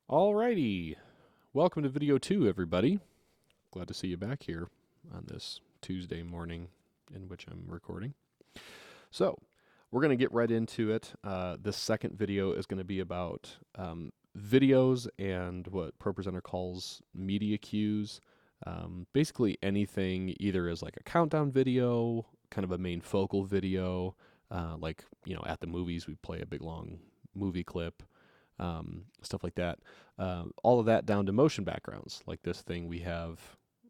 Alrighty, welcome to video 2, everybody. Glad to see you back here on this Tuesday morning in which I'm recording. So, we're going to get right into it. This second video is going to be about videos and what ProPresenter calls media cues. Basically anything either as like a countdown video, kind of a main focal video, like, at the movies we play a big long movie clip, stuff like that. All of that down to motion backgrounds, like this thing we have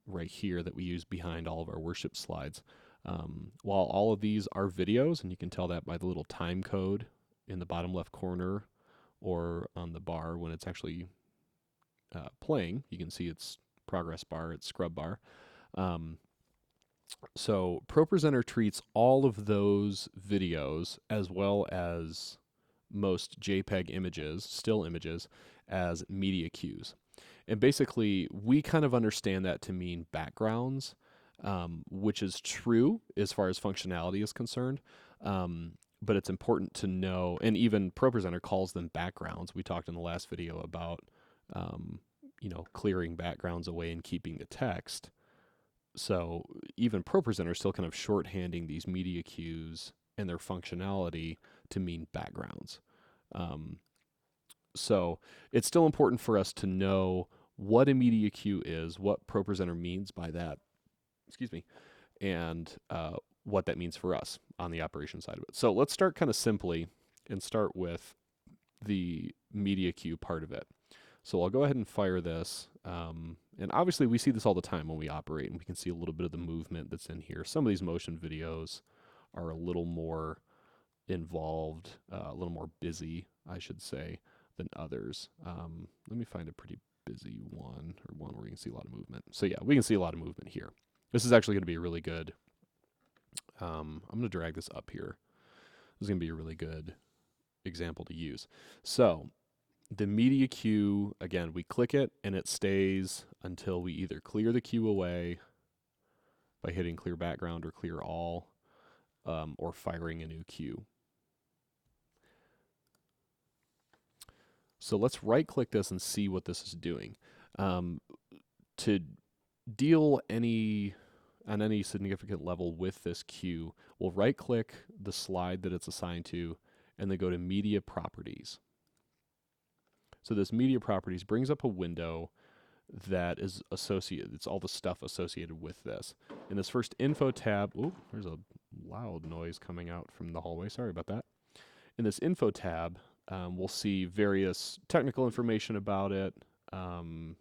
right here that we use behind all of our worship slides. While all of these are videos, and you can tell that by the little time code in the bottom left corner or on the bar when it's actually playing, you can see its progress bar, its scrub bar. So ProPresenter treats all of those videos as well as most JPEG images, still images, as media cues. And basically, we kind of understand that to mean backgrounds, which is true as far as functionality is concerned. But it's important to know, and even ProPresenter calls them backgrounds. We talked in the last video about, clearing backgrounds away and keeping the text. So even ProPresenter is still kind of shorthanding these media cues and their functionality to mean backgrounds. So it's still important for us to know what a media cue is, what ProPresenter means by that, and what that means for us on the operation side of it. So let's start kind of simply and start with the media cue part of it. So I'll go ahead and fire this. And obviously we see this all the time when we operate, and we can see a little bit of the movement that's in here. Some of these motion videos are a little more involved, a little more busy, I should say, than others. Let me find a pretty busy one, or one where you can see a lot of movement. So yeah, we can see a lot of movement here. This is actually going to be a really good, I'm going to drag this up here. This is going to be a really good example to use. So the media cue, again, we click it and it stays until we either clear the cue away by hitting clear background or clear all, or firing a new cue. So let's right click this and see what this is doing. To deal on any significant level with this cue, we'll right click the slide that it's assigned to and then go to media properties. So this media properties brings up a window that is associated, it's all the stuff associated with this. In this first info tab, there's a loud noise coming out from the hallway, sorry about that. In this info tab, we'll see various technical information about it, and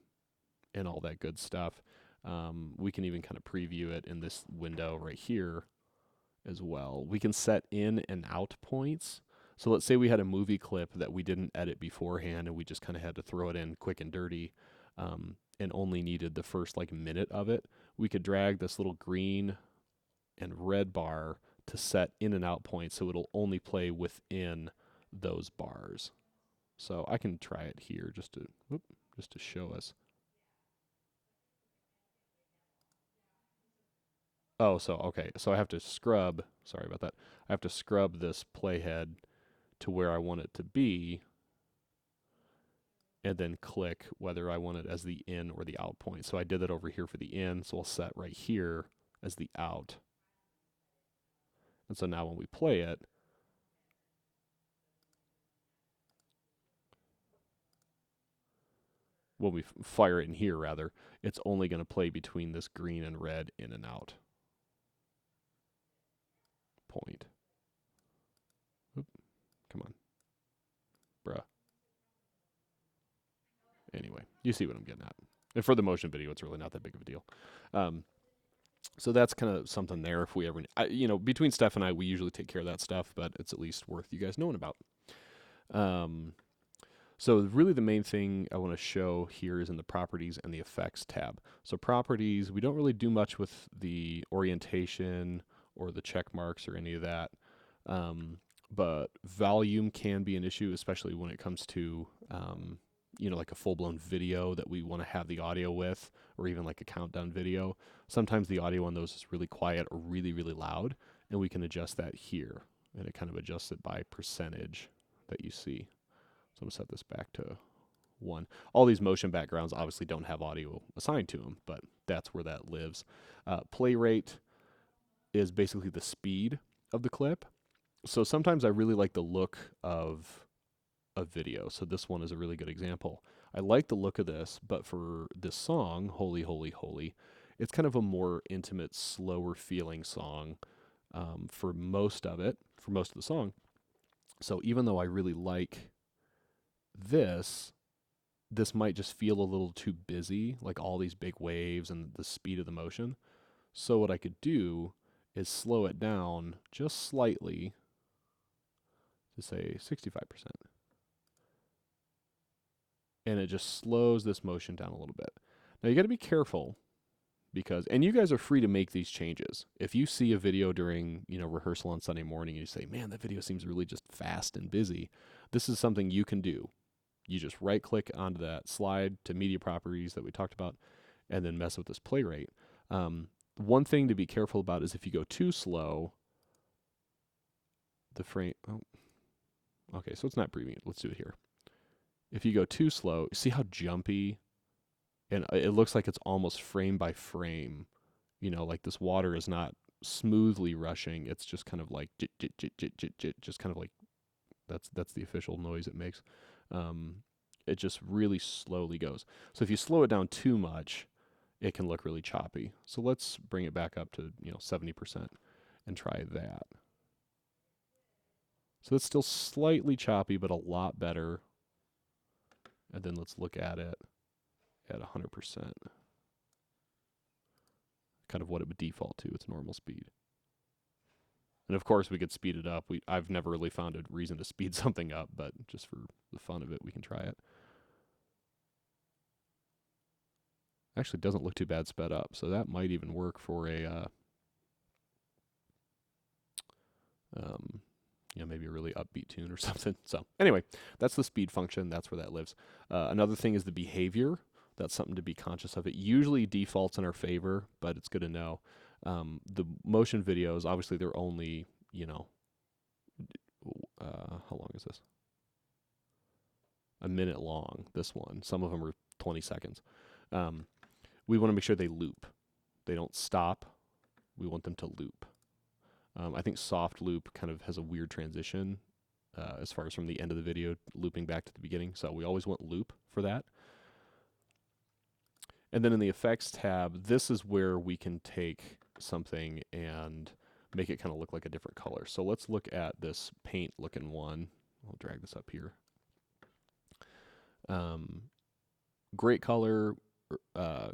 all that good stuff. We can even kind of preview it in this window right here as well. We can set in and out points. So let's say we had a movie clip that we didn't edit beforehand and we just kind of had to throw it in quick and dirty, and only needed the first minute of it. We could drag this little green and red bar to set in and out points so it'll only play within those bars. So I can try it here just to show us. Okay. So I have to scrub, sorry about that. I have to scrub this playhead to where I want it to be, and then click whether I want it as the in or the out point. So I did that over here for the in, so I'll set right here as the out. And so now when we play it, when we fire it in here rather, it's only going to play between this green and red in and out point. Oop, come on. Bruh. Anyway, you see what I'm getting at. And for the motion video, it's really not that big of a deal. So that's kind of something there. If we ever, between Steph and I, we usually take care of that stuff, but it's at least worth you guys knowing about. So really the main thing I want to show here is in the properties and the effects tab. So properties, we don't really do much with the orientation or the check marks or any of that. But volume can be an issue, especially when it comes to, like a full-blown video that we want to have the audio with, or even like a countdown video. Sometimes the audio on those is really quiet or really, really loud, and we can adjust that here. And it kind of adjusts it by percentage that you see. So I'm going to set this back to one. All these motion backgrounds obviously don't have audio assigned to them, but that's where that lives. Play rate is basically the speed of the clip. So sometimes I really like the look of a video. So this one is a really good example. I like the look of this, but for this song, Holy, Holy, Holy, it's kind of a more intimate, slower feeling song for most of it, for most of the song. So even though I really like this might just feel a little too busy, like all these big waves and the speed of the motion. So what I could do is slow it down just slightly to say 65%. And it just slows this motion down a little bit. Now you got to be careful because, and you guys are free to make these changes. If you see a video during, rehearsal on Sunday morning and you say, man, that video seems really just fast and busy, this is something you can do. You just right click onto that slide to media properties that we talked about and then mess with this play rate. One thing to be careful about is if you go too slow, the frame, okay, so it's not previewing it. Let's do it here. If you go too slow, see how jumpy, and it looks like it's almost frame by frame, like this water is not smoothly rushing. It's just kind of like jit, jit, jit, jit, jit, jit, just kind of like, that's the official noise it makes. It just really slowly goes. So if you slow it down too much, it can look really choppy. So let's bring it back up to 70% and try that. So it's still slightly choppy, but a lot better. And then let's look at it at 100%. Kind of what it would default to, its normal speed. And of course, we could speed it up. I've never really found a reason to speed something up, but just for the fun of it, we can try it. Actually, doesn't look too bad sped up, so that might even work for a, maybe a really upbeat tune or something. So anyway, that's the speed function. That's where that lives. Another thing is the behavior. That's something to be conscious of. It usually defaults in our favor, but it's good to know. The motion videos, obviously, they're only, how long is this? A minute long, this one. Some of them are 20 seconds. We want to make sure they loop. They don't stop. We want them to loop. I think soft loop kind of has a weird transition as far as from the end of the video looping back to the beginning. So we always want loop for that. And then in the effects tab, this is where we can take something and make it kind of look like a different color. So let's look at this paint looking one. I'll drag this up here. Great color,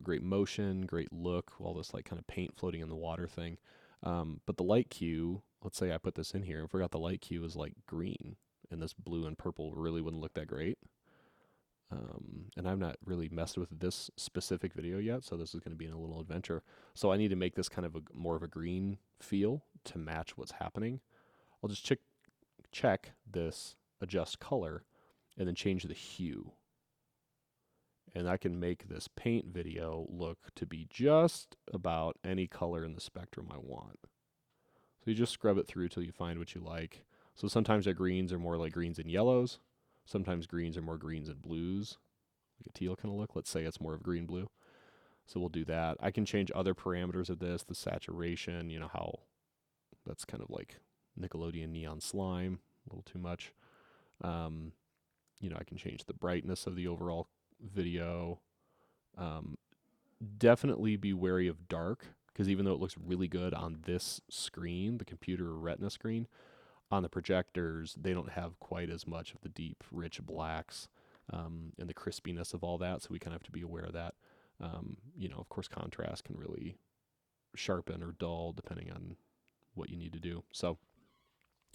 great motion, great look, all this like kind of paint floating in the water thing. But the light cue, let's say I put this in here and forgot the light cue is like green, and this blue and purple really wouldn't look that great. And I've not really messed with this specific video yet, so this is going to be a little adventure. So I need to make this kind of more of a green feel to match what's happening. I'll just check this adjust color and then change the hue. And I can make this paint video look to be just about any color in the spectrum I want. So you just scrub it through till you find what you like. So sometimes our greens are more like greens and yellows. Sometimes greens are more greens and blues, like a teal kind of look. Let's say it's more of green-blue. So we'll do that. I can change other parameters of this, the saturation, how that's kind of like Nickelodeon neon slime, a little too much. I can change the brightness of the overall video. Definitely be wary of dark, because even though it looks really good on this screen, the computer retina screen, on the projectors, they don't have quite as much of the deep, rich blacks and the crispiness of all that, so we kind of have to be aware of that. Of course, contrast can really sharpen or dull depending on what you need to do. So,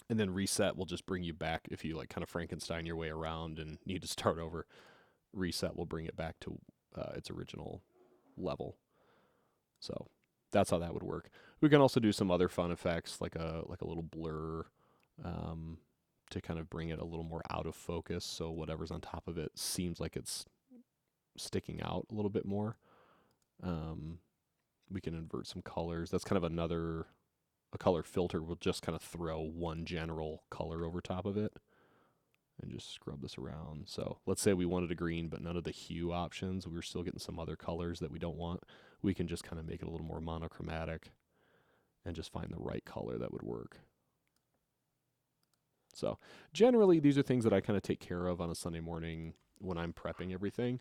and then reset will just bring you back if you like kind of Frankenstein your way around and need to start over. Reset will bring it back to its original level. So that's how that would work. We can also do some other fun effects like a little blur to kind of bring it a little more out of focus, so whatever's on top of it seems like it's sticking out a little bit more. We can invert some colors. That's kind of a color filter will just kind of throw one general color over top of it and just scrub this around. So let's say we wanted a green, but none of the hue options. We were still getting some other colors that we don't want. We can just kind of make it a little more monochromatic and just find the right color that would work. So generally, these are things that I kind of take care of on a Sunday morning when I'm prepping everything,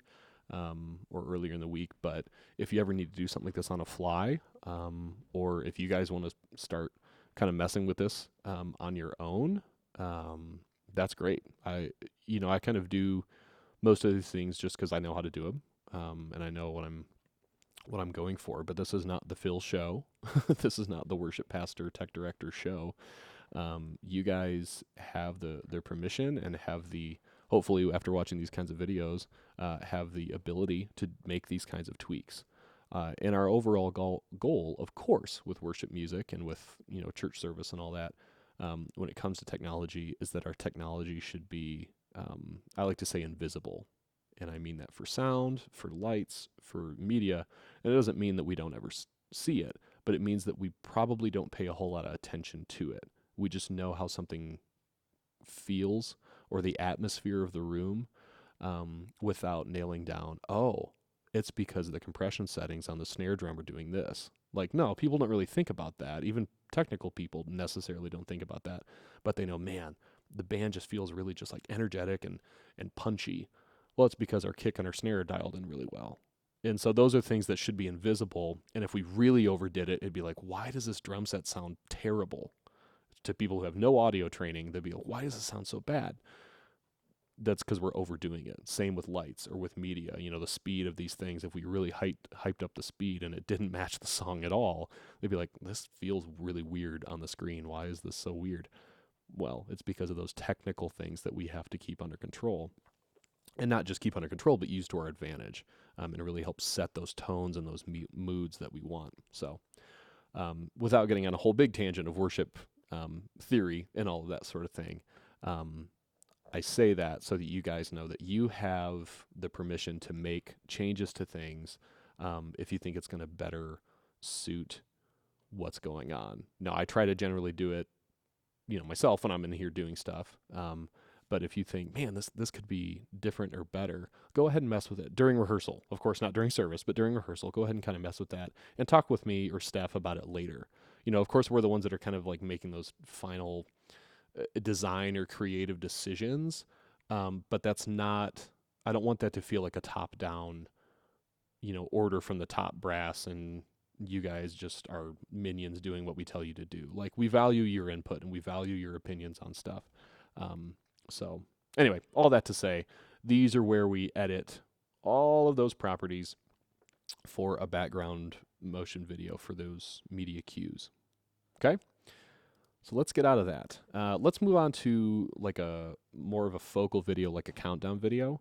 or earlier in the week. But if you ever need to do something like this on a fly, or if you guys want to start kind of messing with this on your own, that's great. I kind of do most of these things just because I know how to do them, and I know what I'm going for. But this is not the Phil show. This is not the worship pastor, tech director show. You guys have their permission and have hopefully after watching these kinds of videos, have the ability to make these kinds of tweaks. And our overall goal, of course, with worship music and with church service and all that, when it comes to technology, is that our technology should be, I like to say, invisible. And I mean that for sound, for lights, for media. And it doesn't mean that we don't ever see it, but it means that we probably don't pay a whole lot of attention to it. We just know how something feels or the atmosphere of the room, without nailing down, oh, it's because of the compression settings on the snare drum are doing this. Like, no, people don't really think about that. Even technical people necessarily don't think about that. But they know, man, the band just feels really just like energetic and punchy. Well, it's because our kick and our snare are dialed in really well. And so those are things that should be invisible. And if we really overdid it, it'd be like, why does this drum set sound terrible? To people who have no audio training, they'd be like, why does it sound so bad? That's because we're overdoing it. Same with lights or with media. The speed of these things, if we really hyped up the speed and it didn't match the song at all, they'd be like, this feels really weird on the screen. Why is this so weird? Well, it's because of those technical things that we have to keep under control. And not just keep under control, but use to our advantage, and really help set those tones and those moods that we want. So without getting on a whole big tangent of worship theory and all of that sort of thing, I say that so that you guys know that you have the permission to make changes to things if you think it's going to better suit what's going on. Now, I try to generally do it, myself when I'm in here doing stuff. But if you think, man, this could be different or better, go ahead and mess with it during rehearsal. Of course, not during service, but during rehearsal, go ahead and kind of mess with that and talk with me or staff about it later. Of course, we're the ones that are kind of like making those final design or creative decisions. But that's not, I don't want that to feel like a top-down, order from the top brass and you guys just are minions doing what we tell you to do. Like, we value your input and we value your opinions on stuff. So anyway, all that to say, these are where we edit all of those properties for a background motion video for those media cues. Okay? So let's get out of that. Let's move on to like a more of a focal video, like a countdown video.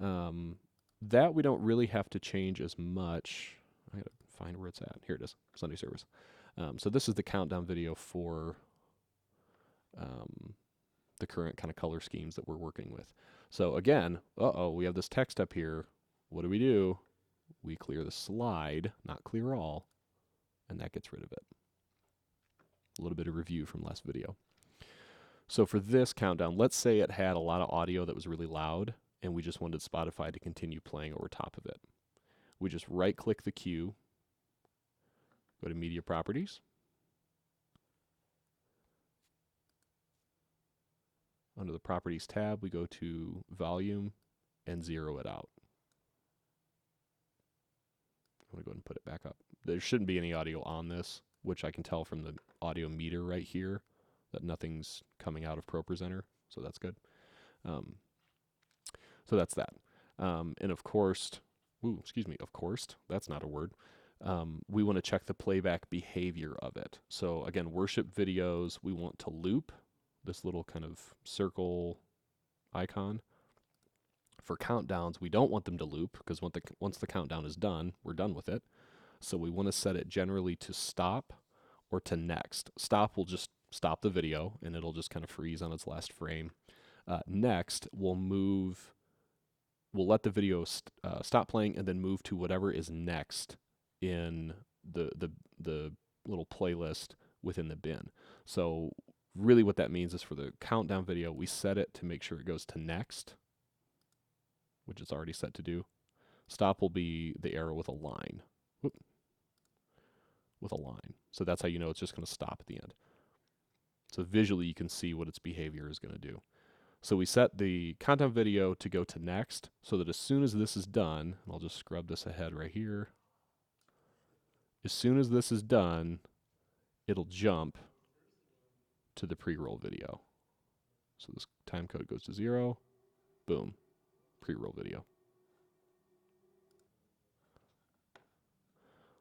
That we don't really have to change as much. I gotta find where it's at. Here it is, Sunday service. So this is the countdown video for the current kind of color schemes that we're working with. So again, we have this text up here. What do? We clear the slide, not clear all, and that gets rid of it. A little bit of review from last video. So for this countdown, let's say it had a lot of audio that was really loud, and we just wanted Spotify to continue playing over top of it. We just right-click the cue, go to Media Properties. Under the Properties tab, we go to Volume and zero it out. I'm going to go ahead and put it back up. There shouldn't be any audio on this, which I can tell from the audio meter right here that nothing's coming out of ProPresenter, so that's good. So that's that. And of course, that's not a word. We want to check the playback behavior of it. So again, worship videos, we want to loop this little kind of circle icon. For countdowns, we don't want them to loop because once the countdown is done, we're done with it. So we want to set it generally to stop or to next. Stop will just stop the video and it'll just kind of freeze on its last frame. Next, we'll let the video stop playing and then move to whatever is next in the little playlist within the bin. So Really what that means is for the countdown video, we set it to make sure it goes to next, which it's already set to do. Stop will be the arrow with a line. Whoop. With a line. So that's how you know it's just going to stop at the end. So visually you can see what its behavior is going to do. So we set the countdown video to go to next, so that as soon as this is done, and I'll just scrub this ahead right here. As soon as this is done, it'll jump to the pre-roll video. So this time code goes to 0. Boom. Pre-roll video.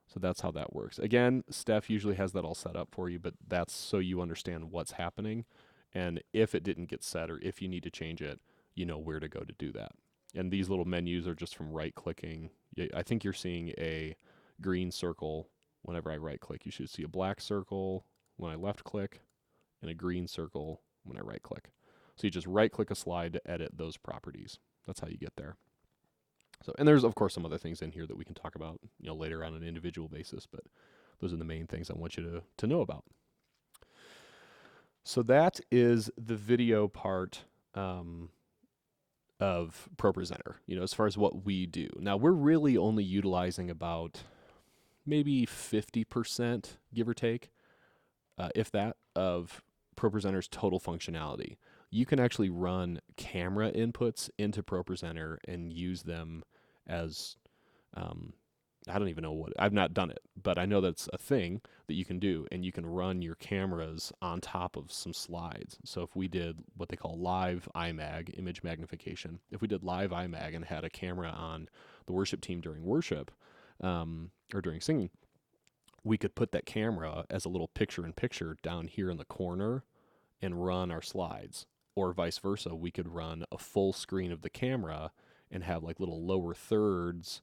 So that's how that works. Again, Steph usually has that all set up for you, but that's so you understand what's happening. And if it didn't get set or if you need to change it, you know where to go to do that. And these little menus are just from right-clicking. I think you're seeing a green circle whenever I right-click. You should see a black circle when I left-click and a green circle when I right-click. So you just right-click a slide to edit those properties. That's how you get there. So, and there's, of course, some other things in here that we can talk about, later on an individual basis, but those are the main things I want you to know about. So that is the video part of ProPresenter, as far as what we do. Now, we're really only utilizing about maybe 50%, give or take, if that, of ProPresenter's total functionality. You can actually run camera inputs into ProPresenter and use them as, I don't even know what, I've not done it, but I know that's a thing that you can do, and you can run your cameras on top of some slides. So if we did what they call live IMAG, image magnification, if we did live IMAG and had a camera on the worship team during worship, or during singing, we could put that camera as a little picture-in-picture down here in the corner and run our slides. Or vice versa, we could run a full screen of the camera and have like little lower thirds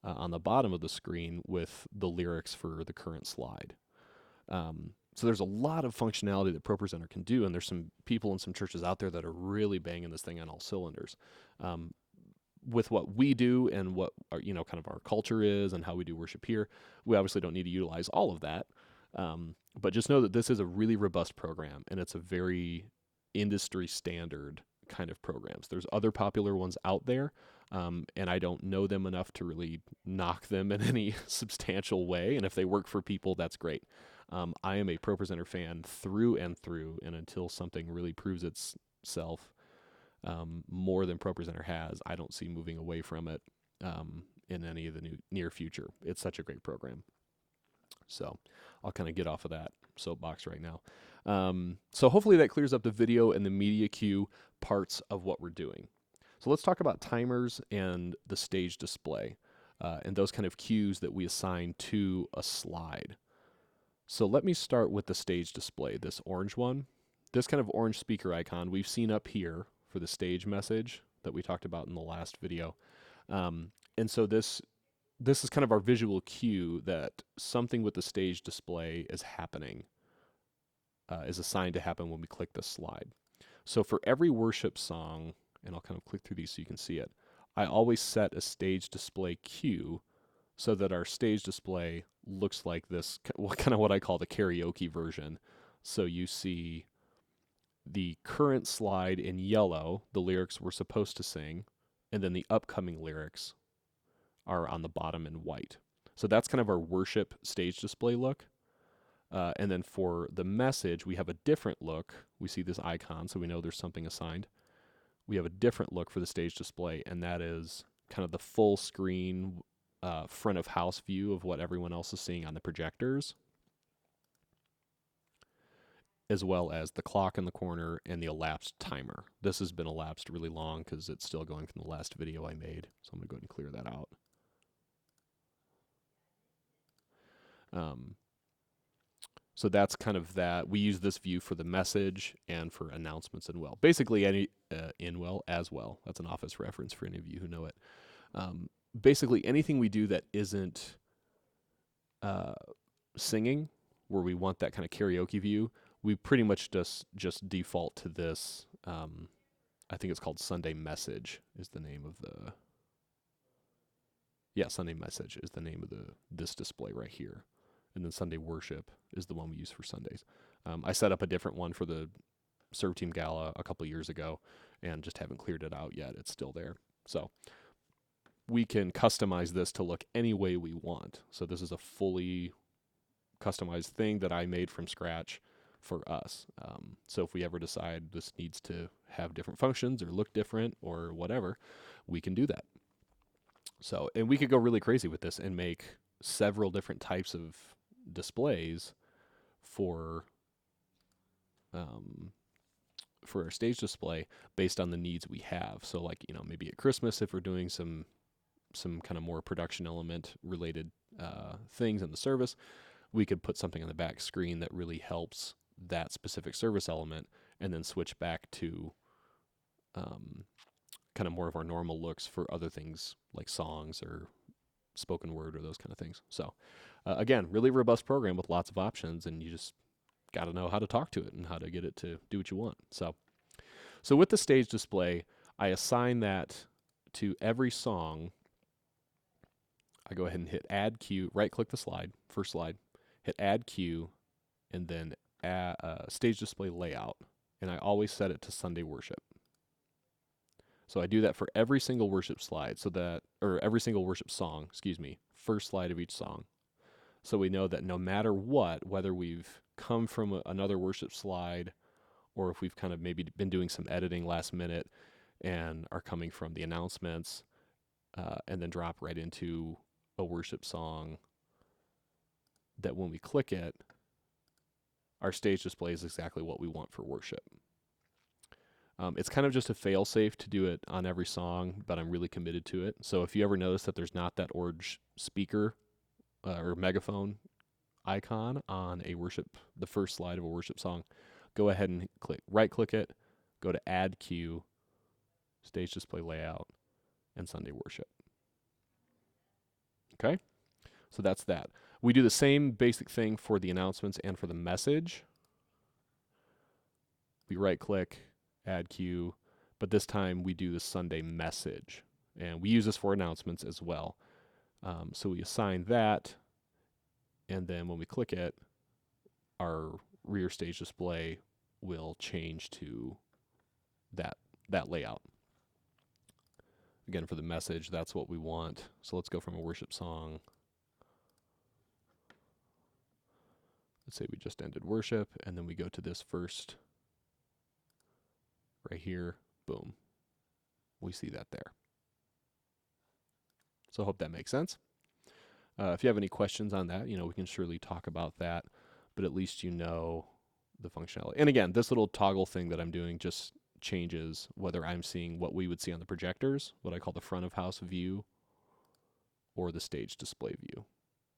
on the bottom of the screen with the lyrics for the current slide. So there's a lot of functionality that ProPresenter can do, and there's some people in some churches out there that are really banging this thing on all cylinders. With what we do and what our, kind of our culture is and how we do worship here, we obviously don't need to utilize all of that. But just know that this is a really robust program, and it's a very industry standard kind of programs. There's other popular ones out there, and I don't know them enough to really knock them in any substantial way. And if they work for people, that's great. I am a ProPresenter fan through and through, and until something really proves itself more than ProPresenter has, I don't see moving away from it in any of the near future. It's such a great program. So I'll kind of get off of that soapbox right now. So hopefully that clears up the video and the media queue parts of what we're doing. So let's talk about timers and the stage display and those kind of cues that we assign to a slide. So let me start with the stage display, this orange one. This kind of orange speaker icon we've seen up here for the stage message that we talked about in the last video. And so this is kind of our visual cue that something with the stage display is happening, is assigned to happen when we click this slide. So for every worship song, and I'll kind of click through these so you can see it, I always set a stage display cue so that our stage display looks like this, kind of what I call the karaoke version. So you see the current slide in yellow, the lyrics we're supposed to sing, and then the upcoming lyrics are on the bottom in white. So that's kind of our worship stage display look. And then for the message, we have a different look. We see this icon, so we know there's something assigned. We have a different look for the stage display, and that is kind of the full screen front of house view of what everyone else is seeing on the projectors, as well as the clock in the corner and the elapsed timer. This has been elapsed really long because it's still going from the last video I made, so I'm going to go ahead and clear that out. So that's kind of that. We use this view for the message and for announcements in well. Basically, any in well as well. That's an Office reference for any of you who know it. Basically, anything we do that isn't singing, where we want that kind of karaoke view, we pretty much just default to this. I think it's called Sunday Message is the name of the. Yeah, Sunday Message is the name of this display right here. and then Sunday worship is the one we use for Sundays. I set up a different one for the Serve Team Gala a couple years ago and just haven't cleared it out yet. It's still there. So we can customize this to look any way we want. So this is a fully customized thing that I made from scratch for us. So if we ever decide this needs to have different functions or look different or whatever, we can do that. So, and we could go really crazy with this and make several different types of displays for our stage display based on the needs we have. So like, maybe at Christmas, if we're doing some kind of more production element related things in the service, we could put something on the back screen that really helps that specific service element, and then switch back to kind of more of our normal looks for other things like songs or spoken word or those kind of things. So again, really robust program with lots of options, and you just got to know how to talk to it and how to get it to do what you want. So with the stage display, I assign that to every song. I go ahead and hit Add Cue, right-click the slide, first slide, hit Add Cue, and then Stage Display Layout. And I always set it to Sunday Worship. So I do that for every single worship slide, or every single worship song, first slide of each song. So we know that no matter what, whether we've come from another worship slide, or if we've kind of maybe been doing some editing last minute and are coming from the announcements, and then drop right into a worship song, that when we click it, our stage display is exactly what we want for worship. It's kind of just a fail-safe to do it on every song, but I'm really committed to it. So if you ever notice that there's not that orange speaker or megaphone icon on the first slide of a worship song, go ahead and right-click it, go to Add Cue, Stage Display Layout, and Sunday Worship. Okay? So that's that. We do the same basic thing for the announcements and for the message. We right-click, Add Cue, but this time we do the Sunday message. And we use this for announcements as well. So we assign that, and then when we click it, our rear stage display will change to that layout. Again, for the message, that's what we want. So let's go from a worship song. Let's say we just ended worship, and then we go to this first right here. Boom. We see that there. So I hope that makes sense. If you have any questions on that, we can surely talk about that, but at least you know the functionality. And again, this little toggle thing that I'm doing just changes whether I'm seeing what we would see on the projectors, what I call the front of house view, or the stage display view.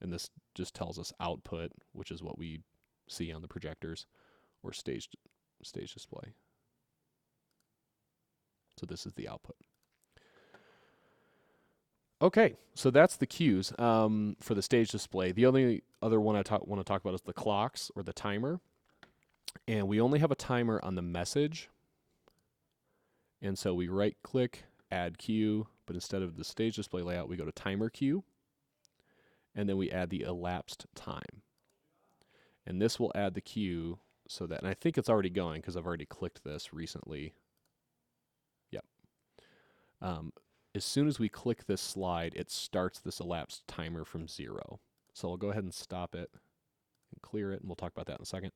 And this just tells us output, which is what we see on the projectors, or stage display. So this is the output. Okay, so that's the cues for the stage display. The only other one I want to talk about is the clocks, or the timer. And we only have a timer on the message. And so we right-click, Add Cue, but instead of the stage display layout, we go to Timer Cue. And then we add the elapsed time. And this will add the cue so that, and I think it's already going because I've already clicked this recently. Yep. As soon as we click this slide, it starts this elapsed timer from 0. So I'll go ahead and stop it and clear it, and we'll talk about that in a second.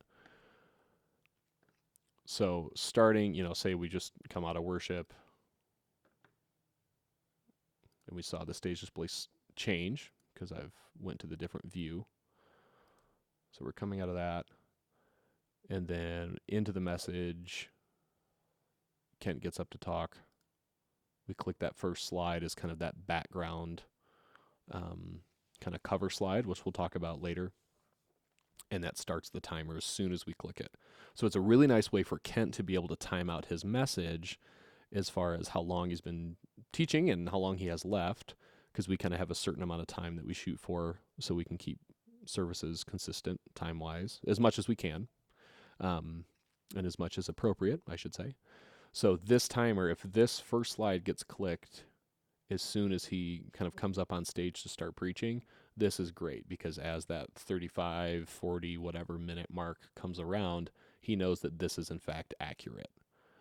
So starting, say we just come out of worship and we saw the stage display change because I've went to the different view. So we're coming out of that and then into the message. Kent gets up to talk. We click that first slide as kind of that background kind of cover slide, which we'll talk about later. And that starts the timer as soon as we click it. So it's a really nice way for Kent to be able to time out his message as far as how long he's been teaching and how long he has left, because we kind of have a certain amount of time that we shoot for so we can keep services consistent time-wise as much as we can, and as much as appropriate, I should say. So this timer, if this first slide gets clicked as soon as he kind of comes up on stage to start preaching, this is great because as that 35, 40, whatever minute mark comes around, he knows that this is in fact accurate,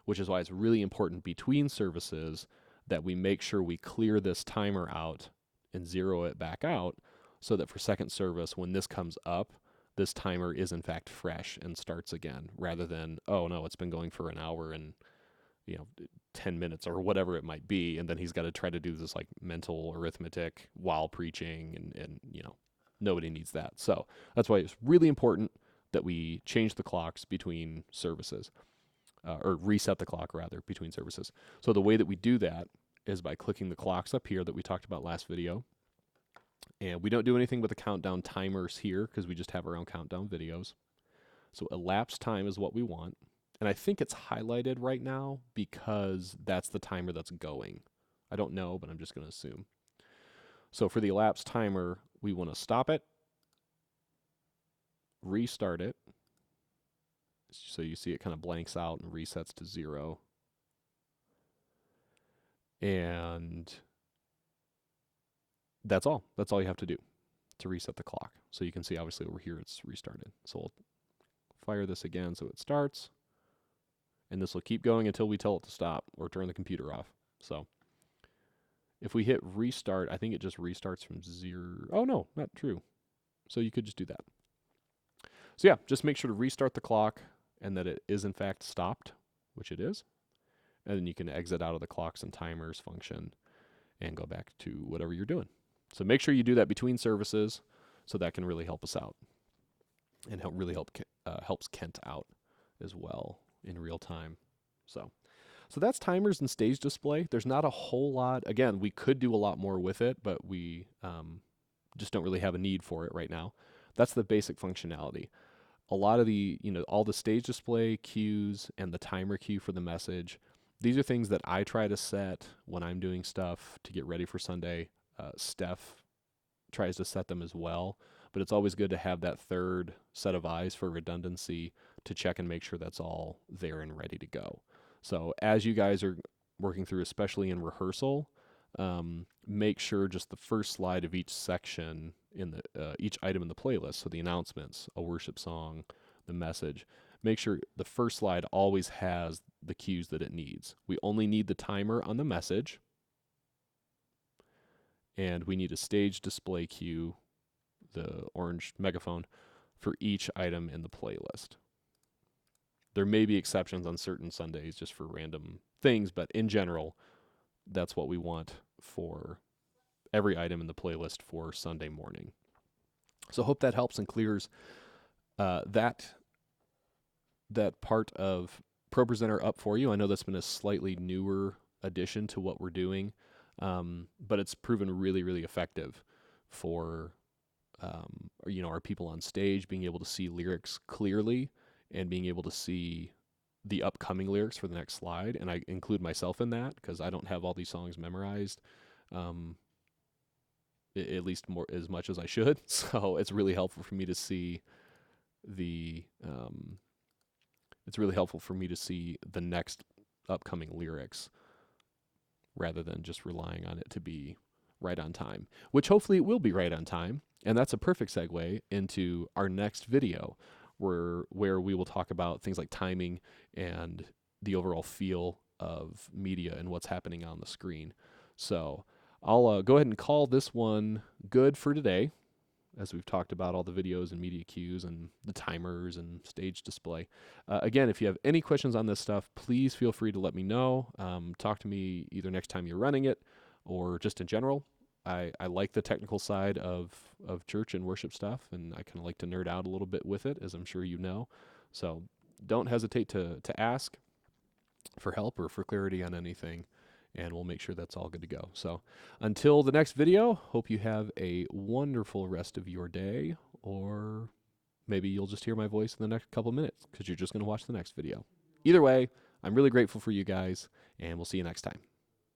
which is why it's really important between services that we make sure we clear this timer out and zero it back out so that for second service, when this comes up, this timer is in fact fresh and starts again rather than, oh no, it's been going for an hour and 10 minutes or whatever it might be, and then he's got to try to do this like mental arithmetic while preaching, and nobody needs that. So that's why it's really important that we change the clocks between services, or reset the clock rather between services. So the way that we do that is by clicking the clocks up here that we talked about last video, and we don't do anything with the countdown timers here because we just have our own countdown videos. So elapsed time is what we want. And I think it's highlighted right now because that's the timer that's going. I don't know, but I'm just going to assume. So for the elapsed timer, we want to stop it, restart it. So you see it kind of blanks out and resets to 0. And that's all. That's all you have to do to reset the clock. So you can see obviously over here it's restarted. So we'll fire this again so it starts. And this will keep going until we tell it to stop or turn the computer off. So if we hit restart, I think it just restarts from 0. Oh no, not true. So you could just do that. So yeah, just make sure to restart the clock and that it is in fact stopped, which it is. And then you can exit out of the clocks and timers function and go back to whatever you're doing. So make sure you do that between services so that can really help us out and helps Kent out as well in real time. So that's timers and stage display. There's not a whole lot. Again, we could do a lot more with it, but we just don't really have a need for it right now. That's the basic functionality. A lot of the, all the stage display cues and the timer cue for the message, these are things that I try to set when I'm doing stuff to get ready for Sunday. Steph tries to set them as well, but it's always good to have that third set of eyes for redundancy to check and make sure that's all there and ready to go. So as you guys are working through, especially in rehearsal, make sure just the first slide of each section in the each item in the playlist, so the announcements, a worship song, the message, make sure the first slide always has the cues that it needs. We only need the timer on the message, and we need a stage display cue, the orange megaphone, for each item in the playlist. There may be exceptions on certain Sundays just for random things, but in general, that's what we want for every item in the playlist for Sunday morning. So hope that helps and clears that part of ProPresenter up for you. I know that's been a slightly newer addition to what we're doing, but it's proven really, really effective for our people on stage being able to see lyrics clearly and being able to see the upcoming lyrics for the next slide. And I include myself in that because I don't have all these songs memorized, at least more as much as I should. So it's really helpful for me to see the next upcoming lyrics rather than just relying on it to be right on time, which hopefully it will be right on time. And that's a perfect segue into our next video where we will talk about things like timing and the overall feel of media and what's happening on the screen. So I'll go ahead and call this one good for today, as we've talked about all the videos and media cues and the timers and stage display. Again, if you have any questions on this stuff, please feel free to let me know. Talk to me either next time you're running it or just in general. I like the technical side of church and worship stuff, and I kind of like to nerd out a little bit with it, as I'm sure you know. So don't hesitate to ask for help or for clarity on anything, and we'll make sure that's all good to go. So until the next video, hope you have a wonderful rest of your day, or maybe you'll just hear my voice in the next couple minutes because you're just going to watch the next video. Either way, I'm really grateful for you guys, and we'll see you next time.